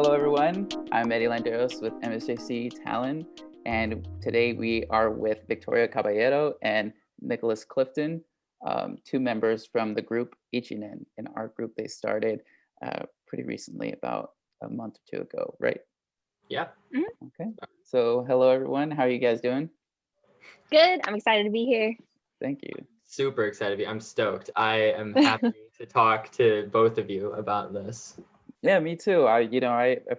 hello everyone. I'm Eddie Landeros with MSJC Talon, and today we are with Victoria Caballero and Nick Clifton, two members from the group Ichinen. In our group, they started pretty recently, about a month or two ago, right? Yeah. Mm-hmm. Okay. So hello everyone. How are you guys doing? Good. I'm excited to be here. Thank you. Super excited. I'm stoked. I am happy to talk to both of you about this. Yeah, me too. I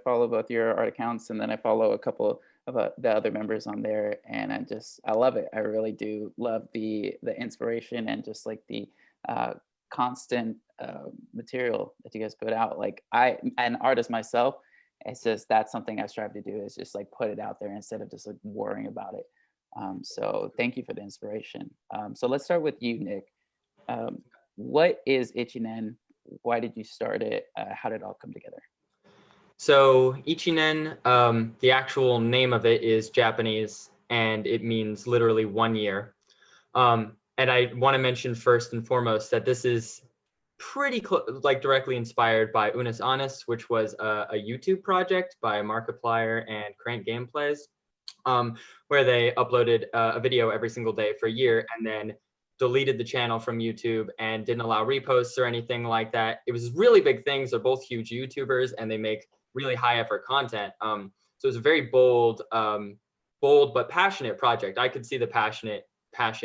follow both your art accounts, and then I follow a couple of the other members on there, and I love it. I really do love the inspiration and just like the constant material that you guys put out. Like an artist myself, it's just that's something I strive to do, is just like put it out there instead of just like worrying about it. So thank you for the inspiration. So let's start with you, Nick. What is Ichinen? Why did you start it? How did it all come together? So Ichinen, the actual name of it is Japanese, and it means literally 1 year. And I want to mention first and foremost that this is pretty directly inspired by Unis Honest, which was a YouTube project by Markiplier and Crank Gameplays, where they uploaded a video every single day for a year and then deleted the channel from YouTube and didn't allow reposts or anything like that. It was really big things. They're both huge YouTubers and they make really high effort content. So it was a very bold but passionate project. I could see the passion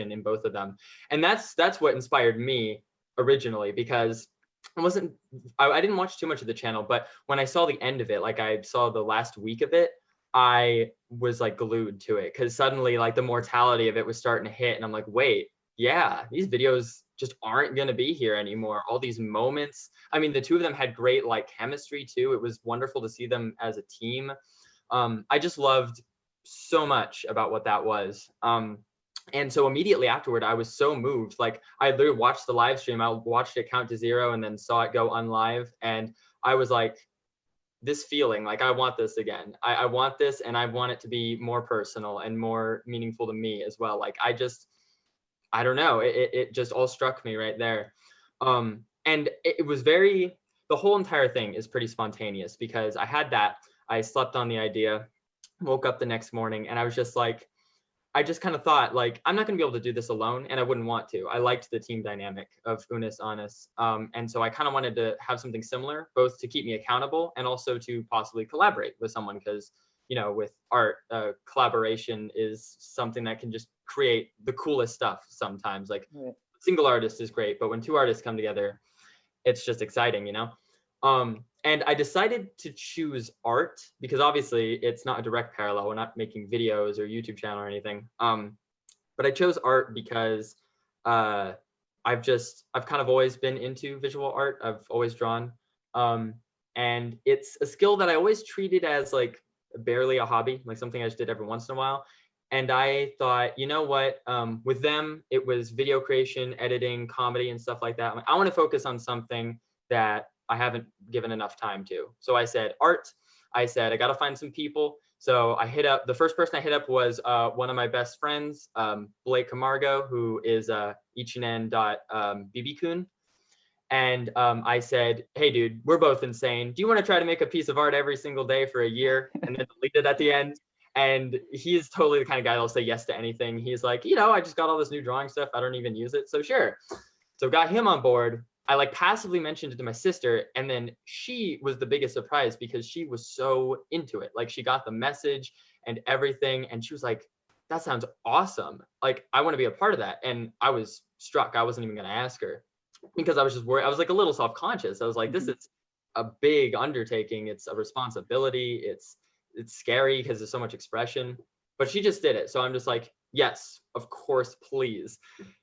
in both of them. And that's what inspired me originally, because I didn't watch too much of the channel, but when I saw the end of it, like I saw the last week of it, I was like glued to it, because suddenly like the mortality of it was starting to hit, and I'm like, wait, yeah, these videos just aren't going to be here anymore. All these moments. I mean, the two of them had great like chemistry too. It was wonderful to see them as a team. I just loved so much about what that was. And so immediately afterward, I was so moved. Like I literally watched the live stream. I watched it count to 0 and then saw it go unlive. And I was like, this feeling, like I want this again. I want this, and I want it to be more personal and more meaningful to me as well. Like I don't know, it just all struck me right there. And it was the whole entire thing is pretty spontaneous, because I slept on the idea, woke up the next morning, and I was just like, I just kind of thought like, I'm not gonna be able to do this alone, and I wouldn't want to. I liked the team dynamic of Unis Honest. And so I kind of wanted to have something similar, both to keep me accountable and also to possibly collaborate with someone, because with art, collaboration is something that can just create the coolest stuff sometimes. Like Right. Single artist is great, but when two artists come together, it's just exciting, And I decided to choose art because obviously it's not a direct parallel. We're not making videos or YouTube channel or anything. But I chose art because I've kind of always been into visual art. I've always drawn. And it's a skill that I always treated as like barely a hobby, like something I just did every once in a while. And I thought, you know what, with them, it was video creation, editing, comedy, and stuff like that. I'm like, I want to focus on something that I haven't given enough time to. So I said art. I said, I got to find some people. So the first person I hit up was one of my best friends, Blake Camargo, who is Ichinen.bbkun. And I said, hey, dude, we're both insane. Do you want to try to make a piece of art every single day for a year and then delete it at the end? And he is totally the kind of guy that'll say yes to anything. He's like, I just got all this new drawing stuff. I don't even use it. So sure. So got him on board. I like passively mentioned it to my sister. And then she was the biggest surprise because she was so into it. Like she got the message and everything. And she was like, that sounds awesome. Like, I want to be a part of that. And I was struck. I wasn't even going to ask her, because I was just worried. I was like a little self-conscious. I was like, this is a big undertaking. It's a responsibility. It's scary because there's so much expression, but she just did it. So I'm just like, yes, of course, please.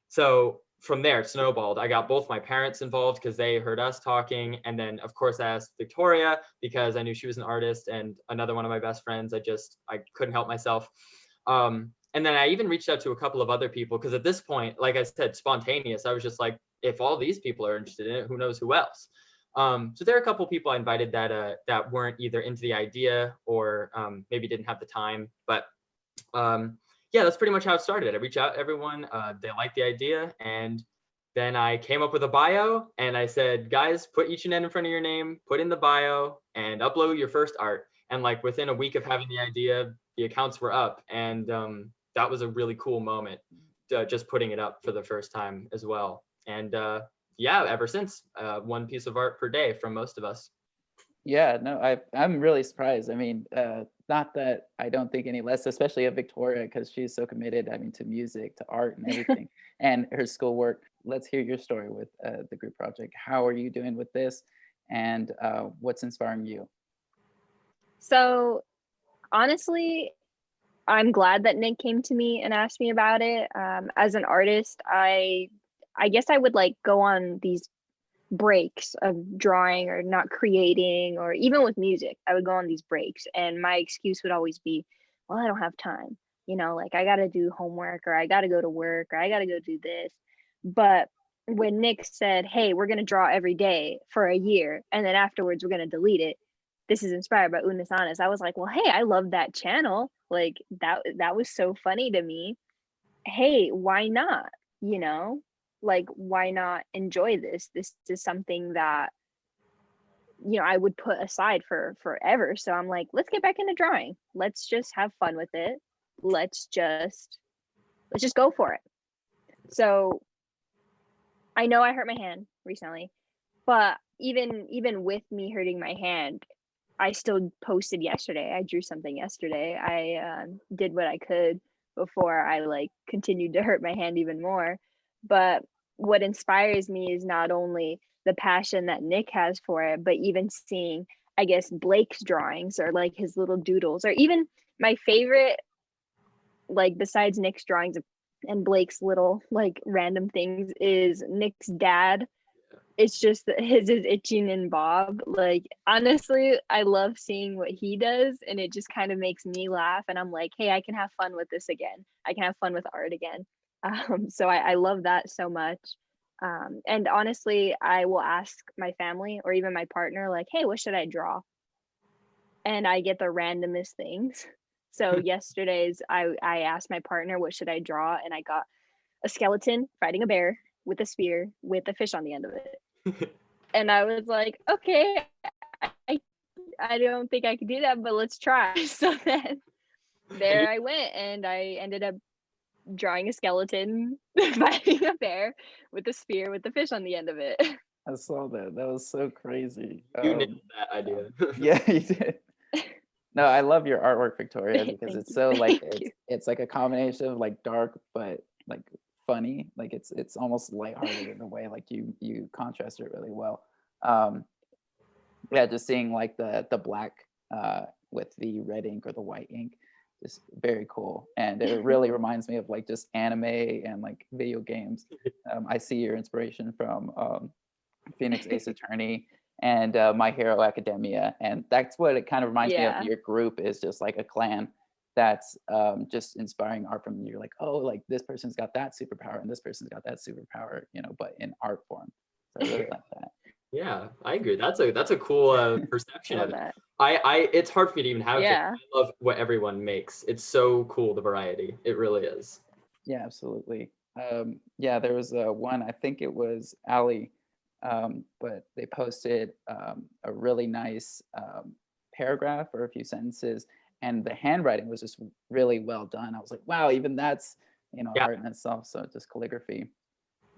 So from there, it snowballed. I got both my parents involved because they heard us talking. And then of course I asked Victoria because I knew she was an artist, and another one of my best friends. I couldn't help myself. And then I even reached out to a couple of other people, because at this point, like I said, spontaneous. I was just like, if all these people are interested in it, who knows who else? So there are a couple of people I invited that weren't either into the idea or maybe didn't have the time. But yeah, that's pretty much how it started. I reached out to everyone. They liked the idea, and then I came up with a bio and I said, guys, put Ichinen in front of your name, put in the bio, and upload your first art. And like within a week of having the idea, the accounts were up. And that was a really cool moment, just putting it up for the first time as well. And yeah, ever since, one piece of art per day from most of us. Yeah, no, I'm really surprised. I mean, not that I don't think any less, especially of Victoria, because she's so committed, I mean, to music, to art and everything, and her schoolwork. Let's hear your story with the group project. How are you doing with this? And what's inspiring you? So honestly, I'm glad that Nick came to me and asked me about it. As an artist, I guess I would like go on these breaks of drawing or not creating, or even with music, I would go on these breaks, and my excuse would always be, well, I don't have time. Like I got to do homework, or I got to go to work, or I got to go do this. But when Nick said, hey, we're going to draw every day for a year, and then afterwards we're going to delete it, this is inspired by Unis Honest, I was like, well, hey, I love that channel. Like that was so funny to me. Hey, why not? You know, like why not enjoy this? This is something that I would put aside for forever. So I'm like, let's get back into drawing. Let's just have fun with it. Let's just go for it. So I know I hurt my hand recently, but even with me hurting my hand, I still posted yesterday. I drew something yesterday. I did what I could before I like continued to hurt my hand even more. But what inspires me is not only the passion that Nick has for it, but even seeing, I guess, Blake's drawings, or like his little doodles, or even my favorite, like besides Nick's drawings and Blake's little like random things, is Nick's dad. It's just his is Ichinen Bob. Like honestly, I love seeing what he does, and it just kind of makes me laugh. And I'm like, hey, I can have fun with this again. I can have fun with art again. So I love that so much. And honestly, I will ask my family or even my partner, like, hey, what should I draw? And I get the randomest things. So yesterday's, I asked my partner, what should I draw? And I got a skeleton fighting a bear with a spear with a fish on the end of it. And I was like, okay, I don't think I could do that, but let's try. So then there I went, and I ended up drawing a skeleton fighting a bear with a spear with the fish on the end of it. I saw that. That was so crazy. You nailed that idea. Yeah, you did. No, I love your artwork, Victoria, because it's so like it's like a combination of like dark but like funny. Like it's almost lighthearted in a way. Like you contrast it really well. Yeah, just seeing like the black with the red ink or the white ink, just very cool. And it really reminds me of like just anime and like video games. I see your inspiration from Phoenix Ace Attorney and My Hero Academia, and that's what it kind of reminds me of. Your group is just like a clan that's just inspiring art from you. You're like, oh, like this person's got that superpower and this person's got that superpower, but in art form. So I really like that. Yeah, I agree. That's a cool perception of it. I it's hard for me to even have. I love what everyone makes. It's so cool, the variety. It really is. Yeah, absolutely. Yeah, there was one, I think it was Ali, but they posted a really nice paragraph or a few sentences, and the handwriting was just really well done. I was like, wow, even that's art in itself. So just calligraphy.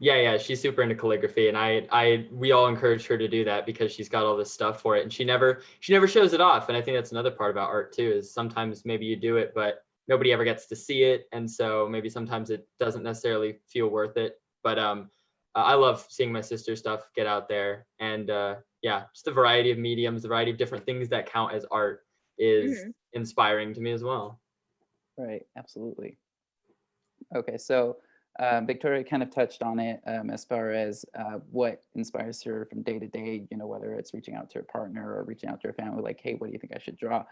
Yeah, she's super into calligraphy, and we all encourage her to do that because she's got all this stuff for it, and she never shows it off. And I think that's another part about art too, is sometimes maybe you do it, but nobody ever gets to see it, and so maybe sometimes it doesn't necessarily feel worth it. But I love seeing my sister's stuff get out there, and just the variety of mediums, the variety of different things that count as art is inspiring to me as well. Right, absolutely. Okay, so Victoria kind of touched on it as far as what inspires her from day to day, whether it's reaching out to her partner or reaching out to her family, like, hey, what do you think I should draw?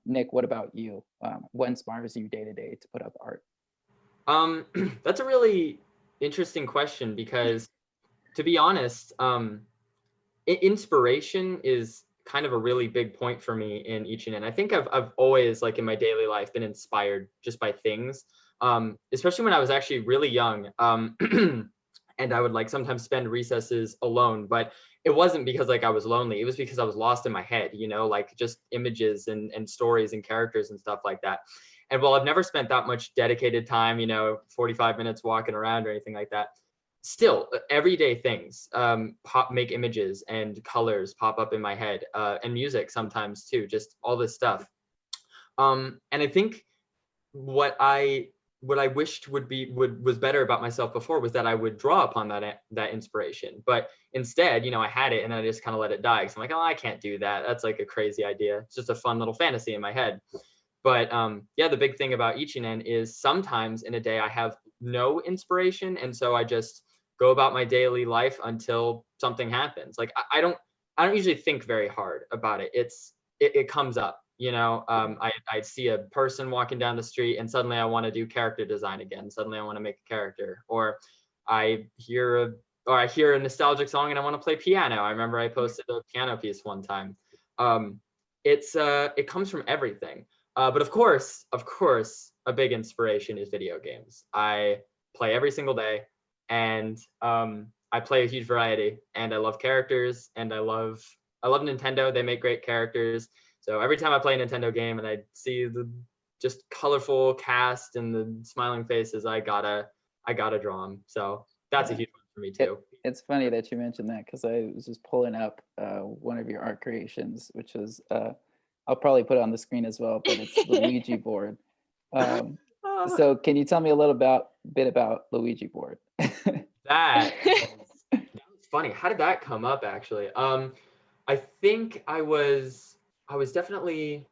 Nick, what about you? What inspires you day to day to put up art? That's a really interesting question, because to be honest, inspiration is kind of a really big point for me in Ichinen. I think I've always, like in my daily life, been inspired just by things. Especially when I was actually really young. and I would like sometimes spend recesses alone, but it wasn't because like I was lonely. It was because I was lost in my head, you know, like just images and stories and characters and stuff like that. And while I've never spent that much dedicated time, you know, 45 minutes walking around or anything like that, still everyday things make images and colors pop up in my head, and music sometimes too, just all this stuff. And I think what I wished was better about myself before was that I would draw upon that inspiration. But instead, you know, I had it and I just kind of let it die, because I'm like, oh, I can't do that. That's like a crazy idea. It's just a fun little fantasy in my head. But yeah, the big thing about Ichinen is sometimes in a day I have no inspiration, and so I just go about my daily life until something happens. Like I don't usually think very hard about it. It comes up. You know, I see a person walking down the street and suddenly I want to do character design again. Suddenly I want to make a character, or I hear a nostalgic song and I want to play piano. I remember I posted a piano piece one time. It comes from everything. But of course, a big inspiration is video games. I play every single day, and I play a huge variety, and I love characters, and I love Nintendo. They make great characters. So every time I play a Nintendo game and I see the just colorful cast and the smiling faces, I gotta draw them. So that's a huge one for me too. It's funny that you mentioned that, because I was just pulling up one of your art creations, which is I'll probably put it on the screen as well, but it's the Luigi board. So can you tell me a little bit about Luigi board? That was funny. How did that come up actually? I think I was definitely,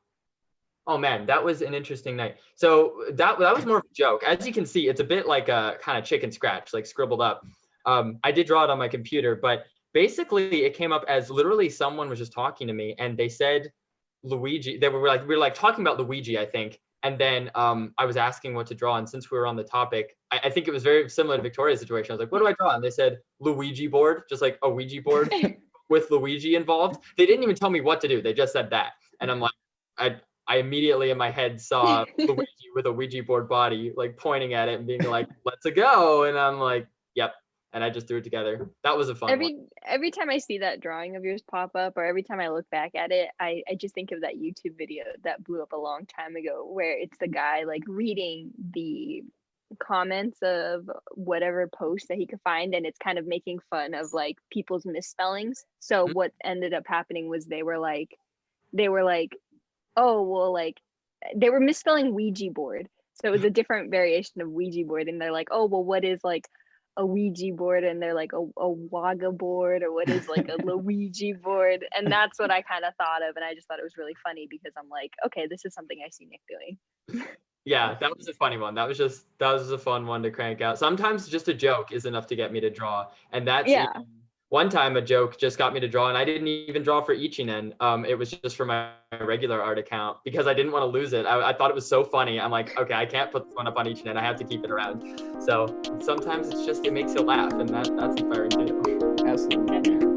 oh man, that was an interesting night. So that was more of a joke. As you can see, it's a bit like a kind of chicken scratch, like scribbled up. I did draw it on my computer, but basically it came up as literally someone was just talking to me and they said Luigi. We were like talking about Luigi, I think. And then I was asking what to draw. And since we were on the topic, I think it was very similar to Victoria's situation. I was like, what do I draw? And they said Luigi board, just like a Ouija board with Luigi involved. They didn't even tell me what to do. They just said that. And I'm like, I immediately in my head saw Luigi with a Ouija board body, like pointing at it and being like, let's go. And I'm like, yep. And I just threw it together. That was a fun one. Every time I see that drawing of yours pop up, or every time I look back at it, I just think of that YouTube video that blew up a long time ago, where it's the guy like reading the comments of whatever post that he could find, and it's kind of making fun of like people's misspellings. So what ended up happening was they were like, oh well, like they were misspelling Ouija board. So it was a different variation of Ouija board, and they're like, oh well, what is like a Ouija board? And they're like a Wagga board, or what is like a Luigi board? And that's what I kind of thought of, and I just thought it was really funny because I'm like, okay, this is something I see Nick doing. Yeah, that was a funny one. That was a fun one to crank out. Sometimes just a joke is enough to get me to draw, and that's one time a joke just got me to draw, and I didn't even draw for Ichinen. It was just for my regular art account because I didn't want to lose it. I thought it was so funny. I'm like, okay, I can't put this one up on Ichinen. I have to keep it around. So sometimes it makes you laugh, and that's inspiring too. Absolutely.